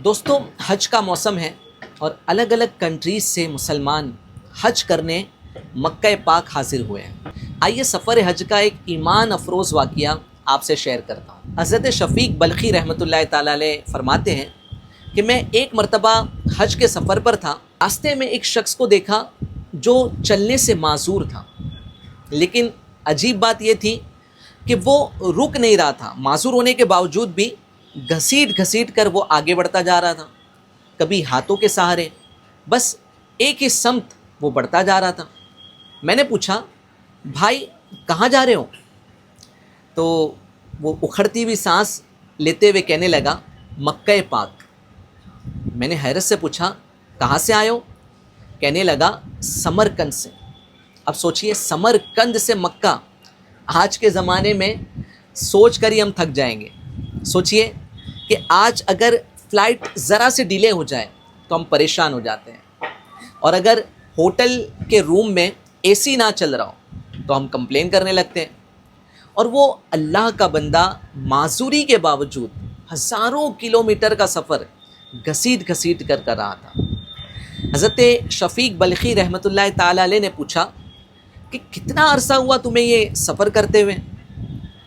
دوستوں، حج کا موسم ہے اور الگ الگ کنٹریز سے مسلمان حج کرنے مکہ پاک حاضر ہوئے ہیں۔ آئیے سفر حج کا ایک ایمان افروز واقعہ آپ سے شیئر کرتا ہوں۔ حضرت شفیق بلخی رحمۃ اللہ تعالیٰ علیہ فرماتے ہیں کہ میں ایک مرتبہ حج کے سفر پر تھا۔ راستے میں ایک شخص کو دیکھا جو چلنے سے معذور تھا، لیکن عجیب بات یہ تھی کہ وہ رک نہیں رہا تھا۔ معذور ہونے کے باوجود بھی گھسیٹ کر وہ آگے بڑھتا جا رہا تھا، کبھی ہاتھوں کے سہارے، بس ایک ہی سمت وہ بڑھتا جا رہا تھا۔ میں نے پوچھا، بھائی کہاں جا رہے ہو؟ تو وہ اکھڑتی ہوئی سانس لیتے ہوئے کہنے لگا، مکہ پاک۔ میں نے حیرت سے پوچھا، کہاں سے آئے ہو؟ کہنے لگا، سمرقند سے۔ اب سوچئے، سمرقند سے مکہ، آج کے زمانے میں سوچ کر ہی ہم تھک جائیں گے۔ سوچئے کہ آج اگر فلائٹ ذرا سے ڈیلے ہو جائے تو ہم پریشان ہو جاتے ہیں، اور اگر ہوٹل کے روم میں اے سی نہ چل رہا ہو تو ہم کمپلین کرنے لگتے ہیں۔ اور وہ اللہ کا بندہ معذوری کے باوجود ہزاروں کلومیٹر کا سفر گھسیٹ کر رہا تھا۔ حضرت شفیق بلخی رحمۃ اللہ تعالیٰ علیہ نے پوچھا کہ کتنا عرصہ ہوا تمہیں یہ سفر کرتے ہوئے؟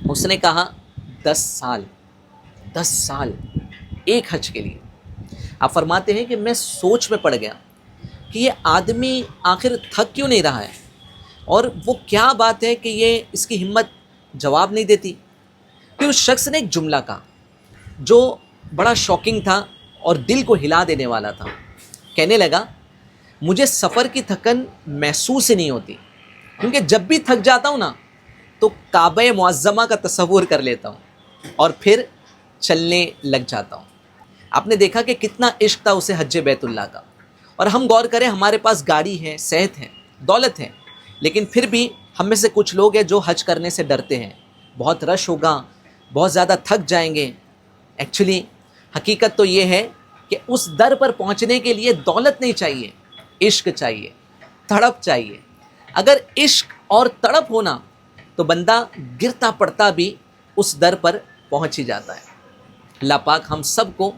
اس نے کہا، 10 سال ایک حج کے لیے۔ آپ فرماتے ہیں کہ میں سوچ میں پڑ گیا کہ یہ آدمی آخر تھک کیوں نہیں رہا ہے، اور وہ کیا بات ہے کہ یہ اس کی ہمت جواب نہیں دیتی۔ پھر اس شخص نے ایک جملہ کہا جو بڑا شاکنگ تھا اور دل کو ہلا دینے والا تھا۔ کہنے لگا، مجھے سفر کی تھکن محسوس ہی نہیں ہوتی، کیونکہ جب بھی تھک جاتا ہوں نا تو کعبہ معظمہ کا تصور کر لیتا ہوں اور پھر چلنے لگ جاتا ہوں۔ آپ نے دیکھا کہ کتنا عشق تھا اسے حج بیت اللہ کا۔ اور ہم غور کریں، ہمارے پاس گاڑی ہے، صحت ہے، دولت ہے، لیکن پھر بھی ہم میں سے کچھ لوگ ہیں جو حج کرنے سے ڈرتے ہیں۔ بہت رش ہوگا، بہت زیادہ تھک جائیں گے۔ ایکچولی حقیقت تو یہ ہے کہ اس در پر پہنچنے کے لیے دولت نہیں چاہیے، عشق چاہیے، تڑپ چاہیے۔ اگر عشق اور تڑپ ہونا تو بندہ گرتا پڑتا بھی اس در پر پہنچ ہی جاتا ہے۔ اللہ پاک ہم سب کو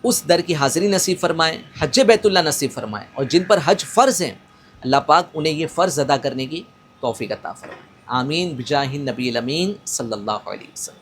اس در کی حاضری نصیب فرمائے، حج بیت اللہ نصیب فرمائے، اور جن پر حج فرض ہیں اللہ پاک انہیں یہ فرض ادا کرنے کی توفیق عطا فرمائے۔ آمین بجاہ النبی الامین صلی اللہ علیہ وسلم۔